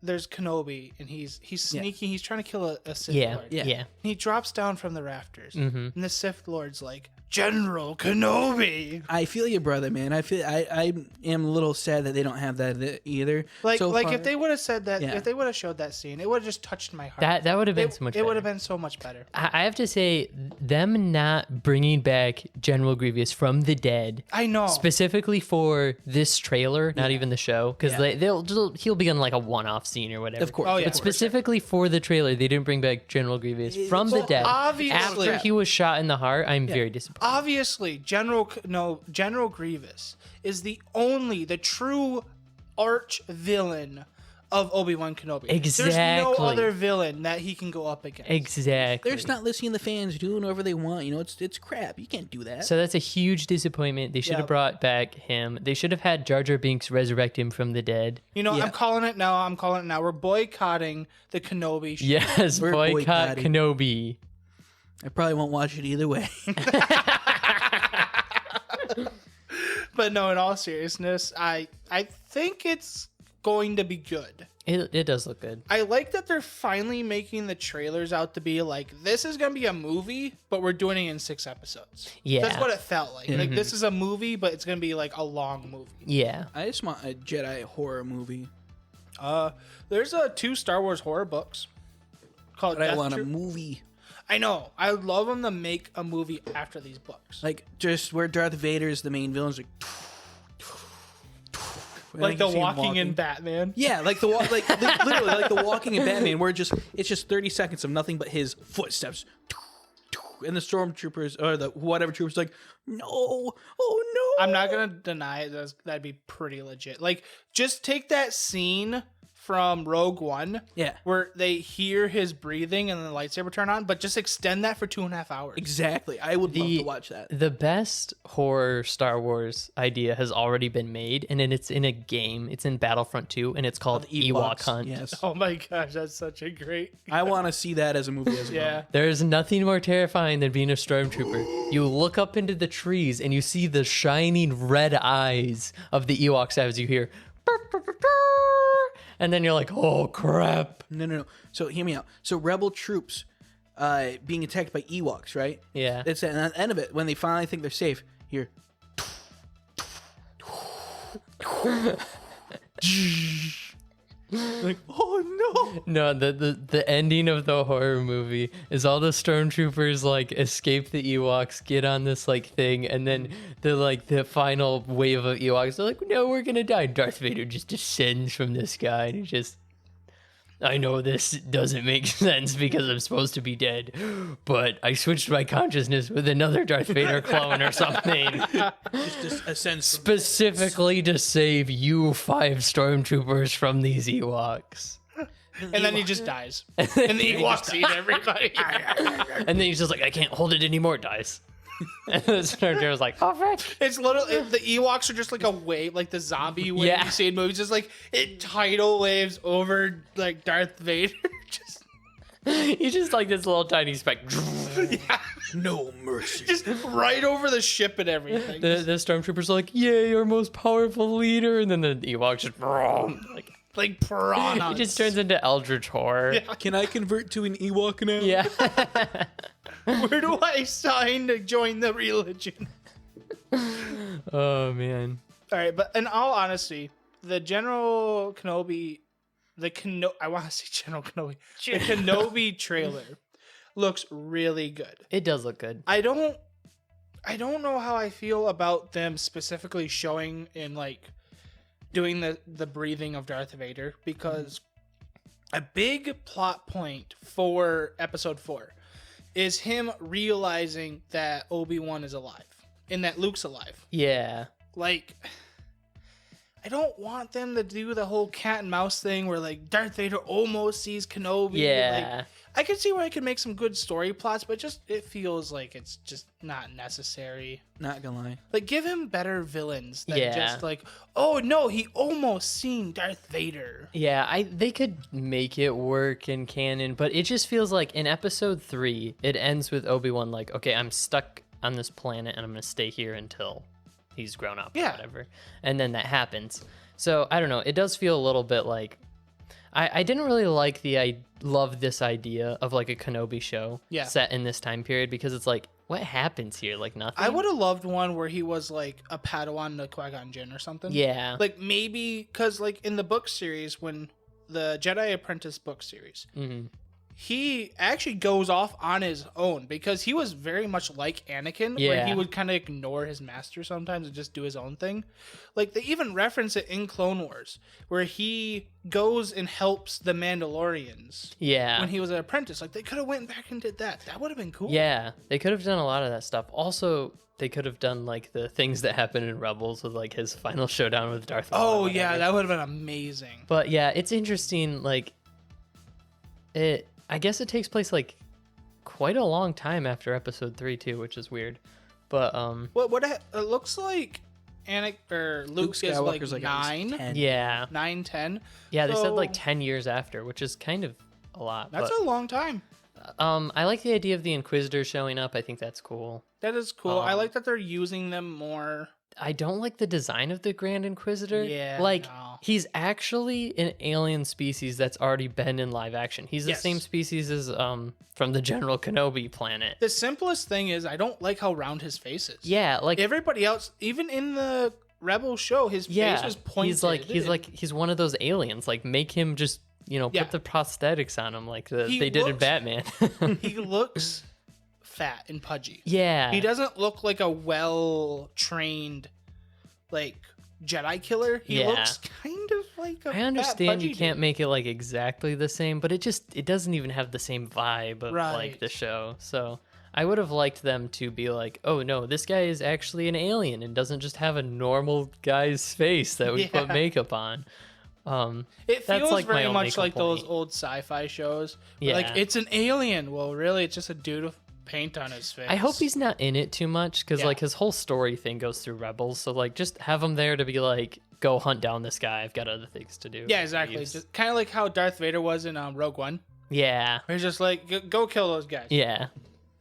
there's Kenobi and he's sneaking. He's trying to kill a Sith Lord. Yeah. He drops down from the rafters, Mm-hmm. and the Sith Lord's like, General Kenobi. I feel you, brother, man. I am a little sad that they don't have that either. Like so far. if they would have said that, Yeah. if they would have showed that scene, it would have just touched my heart. That would have been so much It better. would have been so much better. I have to say, them not bringing back General Grievous from the dead, I know. specifically for this trailer, not even the show, because he'll be in like a one-off scene or whatever. Of course. Oh, yeah. But specifically for the trailer, they didn't bring back General Grievous from the dead. obviously- After he was shot in the heart, I'm very disappointed. Obviously, General Grievous is the true arch villain of Obi-Wan Kenobi. There's no Exactly. other villain that he can go up against. Exactly. They're just not listening to the fans, doing whatever they want. You know, it's crap. You can't do that. So that's a huge disappointment. They should have brought back him. They should have had Jar Jar Binks resurrect him from the dead. You know, Yeah. I'm calling it now. We're boycotting the Kenobi show. Yes, We're boycott boycotting. Kenobi. I probably won't watch it either way. But no, in all seriousness, I think it's going to be good. It does look good. I like that they're finally making the trailers out to be like, this is going to be a movie, but we're doing it in 6 episodes. Yeah. That's what it felt like. Like, this is a movie, but it's going to be like a long movie. Yeah. I just want a Jedi horror movie. There's 2 Star Wars horror books called But I Death want a Troop. movie. I know. I would love them to make a movie after these books. Like, just where Darth Vader is the main villain. Like, Like you the see him walking in Batman. Yeah, like literally like the walking in Batman, where it's just 30 seconds of nothing but his footsteps, and the stormtroopers or the whatever troopers like, no, oh no. I'm not gonna deny it. That'd be pretty legit. Like, just take that scene from Rogue One, Yeah, where they hear his breathing and the lightsaber turn on, but just extend that for 2.5 hours. exactly. I would love to watch that. The best horror Star Wars idea has already been made, and then it's in a game. It's in Battlefront 2, and it's called Ewok Hunt. Yes, Oh my gosh, that's such a great. I want to see that as a movie as well. Yeah. There's nothing more terrifying than being a stormtrooper. You look up into the trees and you see the shining red eyes of the Ewoks as you hear, "Burr, burr, burr, burr," and then you're like, oh crap. No. So hear me out. So rebel troops being attacked by Ewoks, right? Yeah. That's at the end of it when they finally think they're safe. Here. Like, oh no. No, the ending of the horror movie is all the stormtroopers like escape the Ewoks, get on this like thing, and then the final wave of Ewoks, they're like, no, we're gonna die. Darth Vader just descends from the sky and he just, I know this doesn't make sense because I'm supposed to be dead, but I switched my consciousness with another Darth Vader clone or something. Just a sense. Specifically to save you 5 stormtroopers from these Ewoks. And then he just dies. And the Ewoks eat everybody. And then he's just like, I can't hold it anymore, dies. And the stormtrooper's like, oh, frick. It's literally, the Ewoks are just like a wave, like the zombie wave Yeah. you see in movies. Just like, it tidal waves over like Darth Vader. Just He's just like this little tiny speck. No mercy. just right over the ship and everything. The stormtroopers are like, yay, our most powerful leader. And then the Ewoks just, like, Like piranhas. he just turns into Eldritch Horror. Can I convert to an Ewok now? Yeah. Where do I sign to join the religion? Oh, man. All right, but in all honesty, the General Kenobi, I want to say General Kenobi. The Kenobi trailer looks really good. It does look good. I don't know how I feel about them specifically showing and like doing the breathing of Darth Vader, because a big plot point for episode 4 is him realizing that Obi-Wan is alive and that Luke's alive. Yeah. Like, I don't want them to do the whole cat and mouse thing where like Darth Vader almost sees Kenobi. Yeah. Like, I can see where I could make some good story plots, but just it feels like it's just not necessary. Not gonna lie. Like, give him better villains than Yeah. just like, oh no, he almost seen Darth Vader. Yeah, they could make it work in canon, but it just feels like in episode 3, it ends with Obi-Wan like, okay, I'm stuck on this planet and I'm gonna stay here until he's grown up or Yeah. whatever. And then that happens. So I don't know. It does feel a little bit like I didn't really like I love this idea of like a Kenobi show Yeah. set in this time period because it's like, what happens here? Like nothing. I would have loved one where he was like a Padawan to Qui-Gon Jinn or something. Yeah. Like maybe because like in the book series, when the Jedi Apprentice book series, hmm he actually goes off on his own because he was very much like Anakin, where Yeah. he would kind of ignore his master sometimes and just do his own thing. Like they even reference it in Clone Wars, where he goes and helps the Mandalorians Yeah. when he was an apprentice. Like they could have went back and did that. That would have been cool. Yeah, they could have done a lot of that stuff. Also, they could have done like the things that happen in Rebels with like his final showdown with Darth Maul. Oh or yeah, whatever. that would have been amazing. But yeah, it's interesting. Like, I guess it takes place like quite a long time after Episode 3 too, which is weird. But It looks like Luke is like Skywalker's 9, 10. yeah, 9, 10. yeah, they said like So- 10 years after, which is kind of a lot. That's but, a long time. I like the idea of the Inquisitor showing up. I think that's cool. That is cool. I Um, like that they're using them more. I don't like the design of the Grand Inquisitor. Yeah, Like, no. he's actually an alien species that's already been in live action. He's the Yes. same species as from the General Kenobi planet. The simplest thing is I don't like how round his face is. Yeah, like Everybody else, even in the Rebel show, his face was pointed. he's one of those aliens. Like, make him just Yeah. put the prosthetics on him like He they did in looks- Batman. he looks fat and pudgy. Yeah, He doesn't look like a well-trained, like, Jedi killer. He Yeah. looks kind of like a I fat, understand you pudgy can't dude. make it like exactly the same, but it doesn't even have the same vibe of like Right. the show. So I would have liked them to be like, oh no, this guy is actually an alien and doesn't just have a normal guy's face that we put Yeah. makeup on. It That's, feels like, my very only much like those complaint. old sci-fi shows. Where, Yeah. Like, it's an alien. Well, really, it's just a dude with paint on his face. I hope he's not in it too much because Yeah. like his whole story thing goes through Rebels. So like just have him there to be like, go hunt down this guy. I've got other things to do. Yeah, exactly. Leaves. Just kind of like how Darth Vader was in Rogue One. Yeah, Where he's just like, go kill those guys. yeah.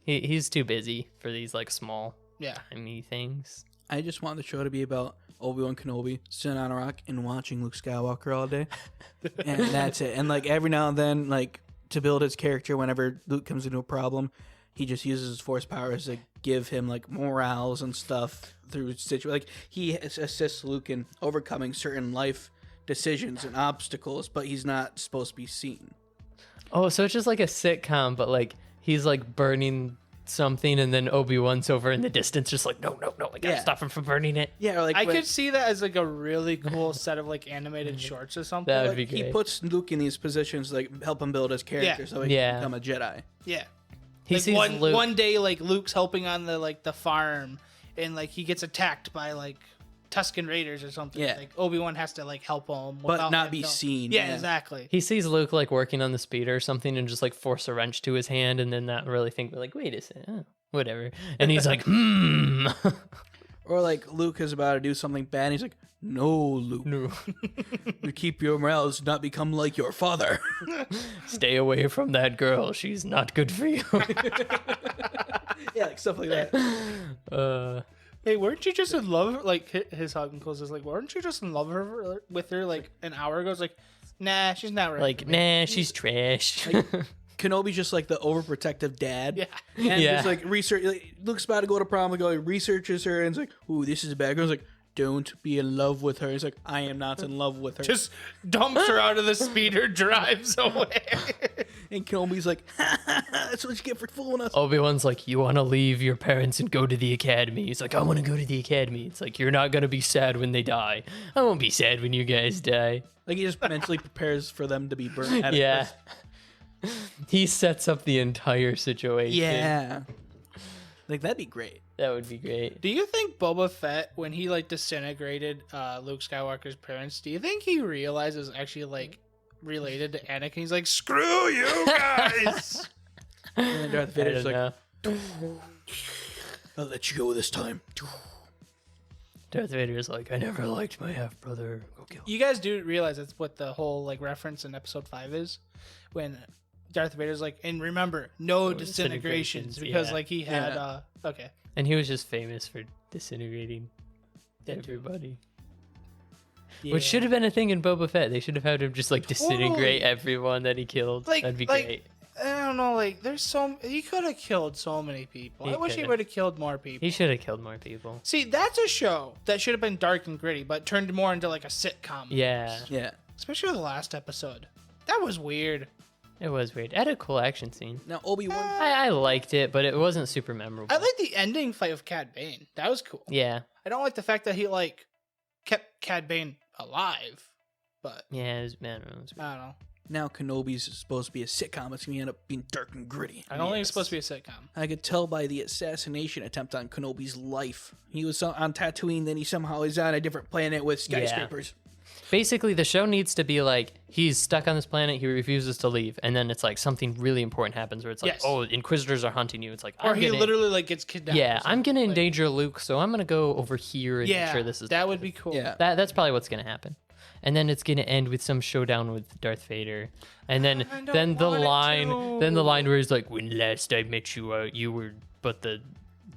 He's too busy for these like small, Yeah. tiny things. I just want the show to be about Obi-Wan Kenobi sitting on a rock and watching Luke Skywalker all day. And that's it. And like every now and then, like to build his character whenever Luke comes into a problem, he just uses his force powers to give him like morals and stuff through like he assists Luke in overcoming certain life decisions and obstacles, but he's not supposed to be seen. Oh, so it's just like a sitcom, but like he's like burning something, and then Obi-Wan's over in the distance, just like, no, I gotta Yeah. stop him from burning it. Yeah, or like I when- could see that as like a really cool set of like animated shorts or something. That would like, be he great. puts Luke in these positions to, like help him build his character so he Yeah. can become a Jedi. Yeah. He Like sees one Luke. one day, like Luke's helping on the farm, and like he gets attacked by like Tusken Raiders or something. Yeah. Like Obi-Wan has to like help him, But without not him be knowing. seen, Yeah, yeah. exactly. He sees Luke like working on the speeder or something, and just like force a wrench to his hand, and then not really think like, wait a second, whatever. And he's like, Or like Luke is about to do something bad and he's like, no, Luke. no, You keep your morals, not become like your father. stay away from that girl. She's not good for you. Yeah, like stuff like that. Hey, weren't you just in love? Like his uncle's is like, weren't you just in love with her like an hour ago? It's like, nah, she's not right. Like, nah, she's trash. Kenobi's just like the overprotective dad. Yeah. And Yeah. just like research, like, Luke's about to go to prom and go like, researches her and it's like, ooh, this is a bad girl. He's like, don't be in love with her. He's like, I am not in love with her. just dumps her out of the speeder, drives away. And Kenobi's like, that's what you get for fooling us. Obi-Wan's like, you want to leave your parents and go to the academy? He's like, I want to go to the academy. It's like, you're not going to be sad when they die. I won't be sad when you guys die. Like he just mentally prepares for them to be burned at a Yeah. crisp. He sets up the entire situation. Yeah. Like that'd be great. That would be great. Do you think Boba Fett, when he like disintegrated Luke Skywalker's parents, do you think he realizes actually like related to Anakin? He's like, screw you guys. And then Darth I Vader's don't like, know. I'll let you go this time. Darth Vader's like, I never liked my half brother. Go kill him. You guys do realize that's what the whole like reference in Episode 5 is, when Darth Vader's like, and remember, no disintegrations, because yeah. like he had okay. And he was just famous for disintegrating everybody. Yeah. Which should have been a thing in Boba Fett. They should have had him just like disintegrate everyone that he killed. Like- That'd be like- great. I don't know, like there's he could have killed so many people. He I wish he coulda. would have killed more people. He should have killed more people. See, that's a show that should have been dark and gritty, but turned more into like a sitcom. Yeah, Yeah. Especially the last episode. That was weird. it was weird. It had a cool action scene. Now Obi-Wan. I liked it, but it wasn't super memorable. I like the ending fight with Cad Bane. That was cool. Yeah, I don't like the fact that he like kept Cad Bane alive, but yeah, it was, man, it was weird. I don't know. Now Kenobi's supposed to be a sitcom. It's gonna end up being dark and gritty. I don't think it's Yes. supposed to be a sitcom. I could tell by the assassination attempt on Kenobi's life. He was on Tatooine, then he somehow is on a different planet with skyscrapers. Basically, the show needs to be like, he's stuck on this planet, he refuses to leave, and then it's like something really important happens where it's like, Yes. oh, Inquisitors are hunting you. It's like, Or I'm he gonna, literally like gets kidnapped. yeah, or I'm gonna something. endanger Luke, so I'm gonna go over here and make Yeah, sure this is that would be cool. Yeah. that's probably what's gonna happen. And then it's gonna end with some showdown with Darth Vader, and then I don't then the want it line, to. then the line where he's like, "When last I met you, you were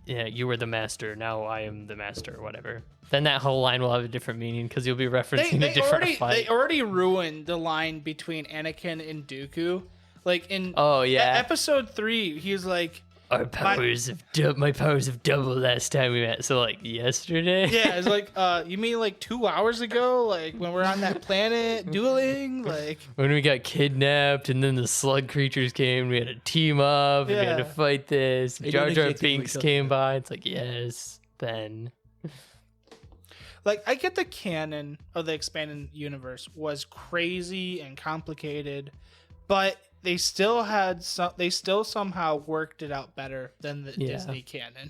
you were the master. Now I am the master," or whatever. Then that whole line will have a different meaning because you'll be referencing a different fight. They already ruined the line between Anakin and Dooku. Like in Oh yeah, episode 3, he's like, our powers my powers have doubled last time we met. So like yesterday. yeah, it's like, you mean like 2 hours ago, like when we're on that planet dueling, like. When we got kidnapped and then the slug creatures came, we had to team up and we had to Yeah. fight this. They Jar don't Jar exactly Binks wake up. came by. It's like, yes, then. Like, I get the canon of the expanded universe was crazy and complicated, but they still somehow worked it out better than the Yeah. Disney canon.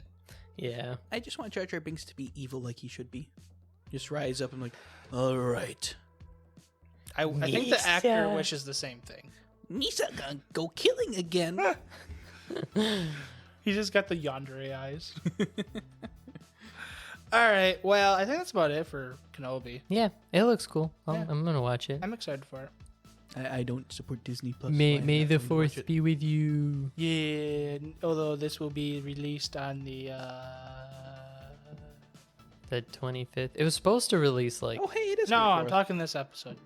Yeah. I just want Jar Jar Binks to be evil like he should be. Just rise up and like, all right, I think the actor Misa. wishes the same thing. Misa gonna go killing again. He just got the yandere eyes. All right, well, I think that's about it for Kenobi. Yeah, it looks cool. Yeah. I'm gonna watch it. I'm excited for it. I don't support Disney Plus. May so I'm May not the going to watch Fourth it. be with you. Yeah, although this will be released on the The 25th. It was supposed to release like. Oh, hey, it is. no, May I'm 4th. talking this episode.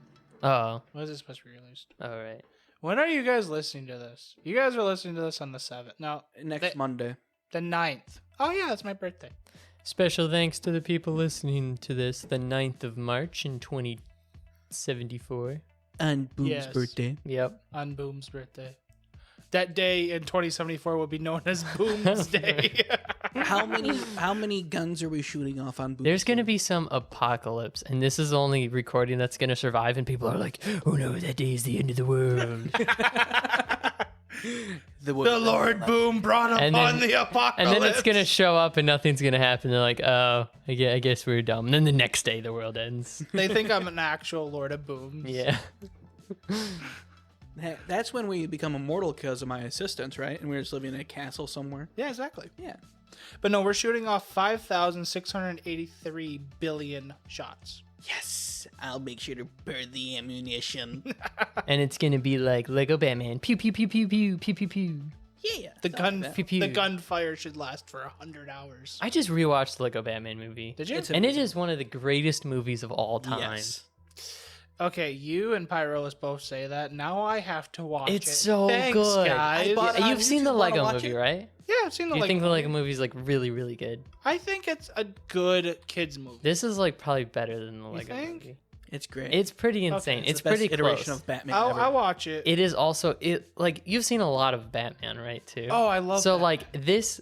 Oh, When is it supposed to be released? all right. When are you guys listening to this? You guys are listening to this on the 7th. No, Next Monday. the 9th. Oh yeah, it's my birthday. Special thanks to the people listening to this the 9th of March in 2074. On Boom's Yes. birthday. Yep. On Boom's birthday. That day in 2074 will be known as Boom's Day. How many guns are we shooting off on Boom's There's going to Day? be some apocalypse, and this is the only recording that's going to survive, and people are like, oh no, that day is the end of the world. The Lord Boom brought And upon then- the apocalypse. And then it's going to show up, and nothing's going to happen. They're like, oh, I guess we're dumb. And then the next day, the world ends. They think I'm an actual Lord of Booms. Yeah. That's when we become immortal because of my assistance, right? And we're just living in a castle somewhere. Yeah, exactly. Yeah. But no, we're shooting off 5,683 billion shots. Yes. I'll make sure to burn the ammunition. And it's going to be like Lego Batman. Pew, pew, pew, pew, pew, pew, pew, pew. Yeah. The thought of that. gunfire should last for 100 hours. I just rewatched the Lego Batman movie. Did you? It's And it is one of the greatest movies of all time. Yes. Okay, you and Pyrolis both say that. Now I have to watch it. It's so Thanks, good. guys. I bought- You've on seen the YouTube, wanna Lego watch movie, it? right? Yeah, I've seen the Do you Lego think the Lego movie. movie is like really, really good? I think it's a good kids movie. This is like probably better than the Lego think? movie. It's great. It's pretty insane. Okay, It's the best pretty iteration close. of Batman I'll ever. watch it. It is also like you've seen a lot of Batman, right? Too. Oh, I love So that. like this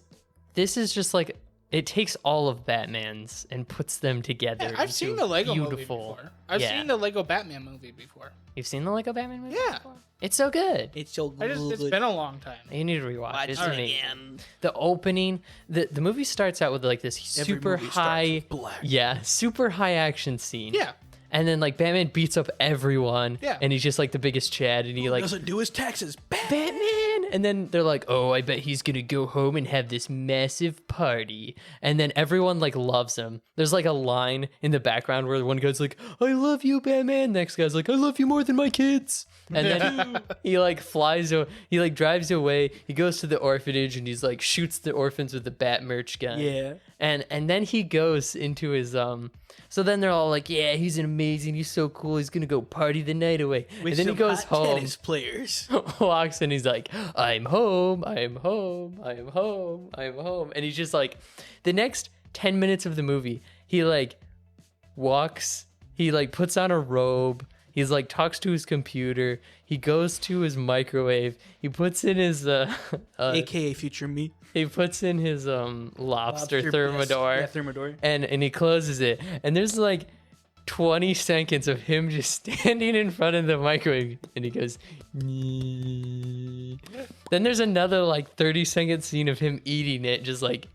is just like it takes all of Batman's and puts them together. Yeah, I've seen the Lego movie beautiful. before. I've seen the Lego Batman movie before. You've seen the Lego Batman movie? Yeah. Before? It's so good. It's so good. It's been a long time. You need to rewatch. It's Watch it amazing. again. The opening, the movie starts out with like this Every super movie starts high, with black. super high action scene. Yeah. And then like Batman beats up everyone. Yeah. And he's just like the biggest Chad, and he like Doesn't do his taxes. Batman. And then they're like, oh, I bet he's gonna go home and have this massive party. And then everyone like loves him. There's like a line in the background where one guy's like, I love you, Batman. Next guy's like, I love you more than my kids. And then he like he like drives away. He goes to the orphanage and he's like shoots the orphans with the bat merch gun. Yeah. And then he goes into his so then they're all like, yeah, he's amazing, he's so cool, he's gonna go party the night away. With and then he some goes hot home, tennis players. walks, and he's like, I'm home, I'm home, I'm home, I'm home. And he's just like, the next 10 minutes of the movie, he like walks, he like puts on a robe, he's like talks to his computer, he goes to his microwave, he puts in his AKA future me. he puts in his lobster thermidor. Yeah, thermidor. And he closes it. And there's like 20 seconds of him just standing in front of the microwave. And he goes, "Nee." Then there's another like 30-second scene of him eating it, just like,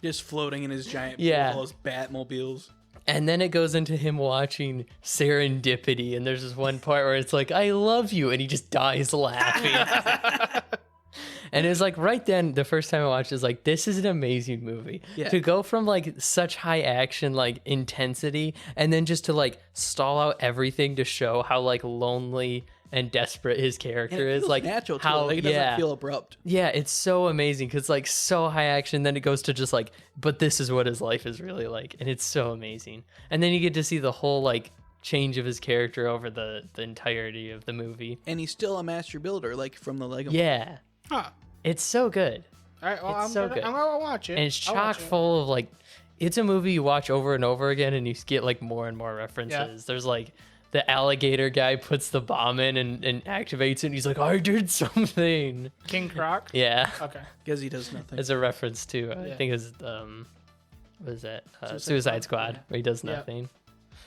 Just floating in his giant Yeah. all those Batmobiles. and then it goes into him watching Serendipity. And there's this one part where it's like, I love you. And he just dies laughing. And it was like right then, the first time I watched it, was like, this is an amazing movie. Yeah. To go from like such high action, like intensity, and then just to like stall out everything to show how like lonely and desperate his And character it is. feels Like natural too. how, Like it doesn't feel abrupt. yeah, it's so amazing because like so high action. Then it goes to just like, but this is what his life is really like, and it's so amazing. And then you get to see the whole like change of his character over the entirety of the movie. And he's still a master builder, like from the Lego. Yeah, Huh. it's so good. All right. Well, It's so good. I'm gonna watch it. And it's I'll watch chock it. full of like, it's a movie you watch over and over again, and you get like more and more references. Yeah. There's like the alligator guy puts the bomb in and activates it, and he's like, I did something. King Croc. Yeah, Okay. Because he does nothing. as a reference to I Yeah. think it's what is that Suicide Squad, Yeah. where he does Yeah. nothing.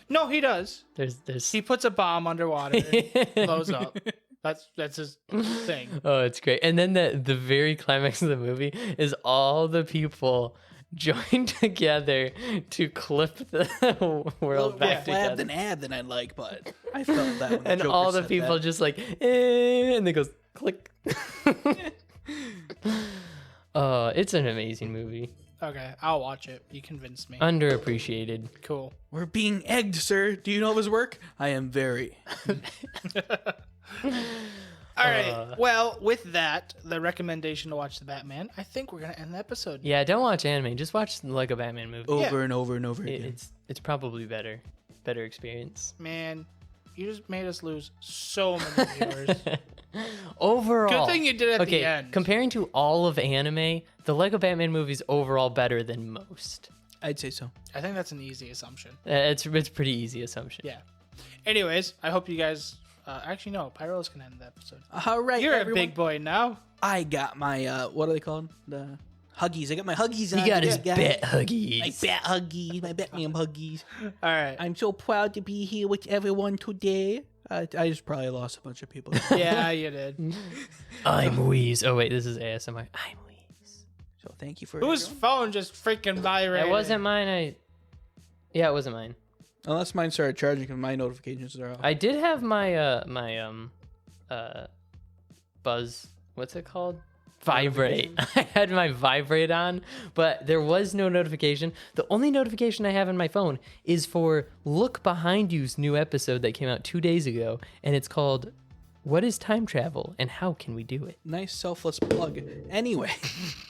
No, he does. There's He puts a bomb underwater and blows up. That's his thing. Oh, it's great. And then the very climax of the movie is all the people joined together to clip the world back Flab together. than ab than I'd like, but I felt that when And Joker all the said people that. just like, eh, and it goes click. It's an amazing movie. Okay, I'll watch it. You convinced me. Underappreciated. Cool. We're being egged, sir. Do you know of his work? I am very. All right. Well, with that, the recommendation to watch the Batman, I think we're gonna end the episode. Yeah, don't watch anime. Just watch the Lego Batman movie. Over and over and over again. It's probably better experience. Man, you just made us lose so many viewers. Overall, Good thing you did it at the end. Comparing to all of anime, the Lego Batman movie is overall better than most. I'd say so. I think that's an easy assumption. It's a pretty easy assumption. Yeah. Anyways, I hope you guys. Actually, no. Pyro's gonna end the episode. All right, You're everyone. a big boy now. I got my what are they called? The Huggies. I got my Huggies on. He got his today, guys. bat huggies. My bat Huggies. My Batman Huggies. All right. I'm so proud to be here with everyone today. I just probably lost a bunch of people. Yeah, you did. I'm Wheeze. Oh wait, this is ASMR. I'm Wheeze. So thank you for Whose everyone. phone just freaking vibrated? It wasn't mine. Yeah, it wasn't mine. Unless mine started charging because my notifications are off. I did have my buzz. What's it called? Vibrate. I had my vibrate on, but there was no notification. The only notification I have on my phone is for Look Behind You's new episode that came out 2 days ago, and it's called What is Time Travel and How Can We Do It? Nice selfless plug. Anyway,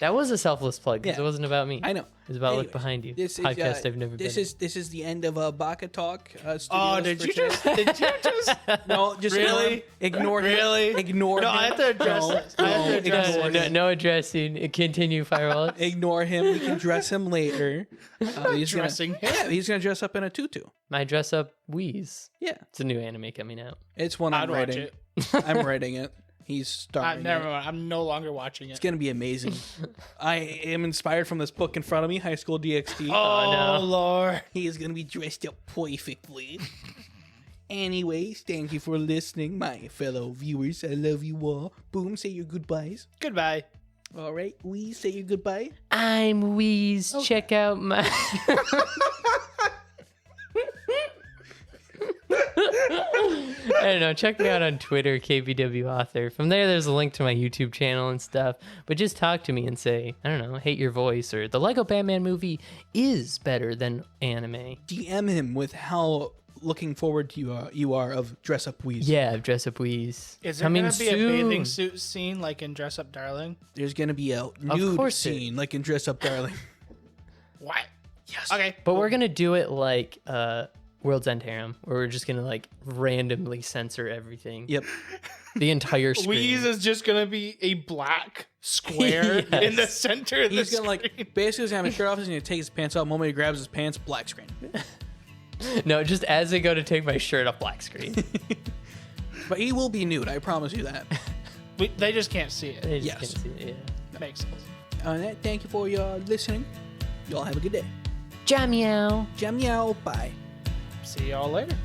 That was a selfless plug because Yeah. it wasn't about me. I know. It was about Anyways, Look Behind You. This is Podcast I've never this been is this is the end of Baka-Talk Studios. Oh, did for you today. just? Did you just? No, just Really? ignore him. Really? Ignore No, him. I have to address this. I have to address ignore this. him. No addressing. Continue, Firewall. Ignore him. We can dress him later. He's dressing gonna, him. Yeah, he's gonna dress up in a tutu. My dress up Wheeze. Yeah, It's a new anime coming out. it's one I'd I'm watch writing. it. I'm writing it. He's starring. Never in it. mind. I'm no longer watching it. It's gonna be amazing. I am inspired from this book in front of me, High School DxD. Oh, no. Lord. He is gonna be dressed up perfectly. Anyways, thank you for listening, my fellow viewers. I love you all. Boom, say your goodbyes. Goodbye. All right, we say your goodbye. I'm Wheeze. Okay. Check out my. I don't know. Check me out on Twitter, KBW Author. From there, there's a link to my YouTube channel and stuff. But just talk to me and say, I don't know, hate your voice, or the Lego Batman movie is better than anime. DM him with how looking forward you are of Dress Up Wheeze. Yeah, Dress Up Wheeze. Is there Coming going to be soon. a bathing suit scene like in Dress Up Darling? There's gonna be a nude course scene like in Dress Up Darling. What? Yes. Okay. But we're gonna do it like World's End Harem, where we're just gonna like randomly censor everything. Yep. The entire screen. Wheeze is just going to be a black square Yes. in the center of He's the gonna screen. like basically he's gonna have his shirt off. He's gonna take his pants off. The moment he grabs his pants, black screen. No, just as they go to take my shirt off, black screen. But he will be nude. I promise you that. They just can't see it. They just Yes. can't see it, yeah. Makes sense. On that, thank you for your listening. Y'all have a good day. Ja meow. Jam meow. Bye. See y'all later.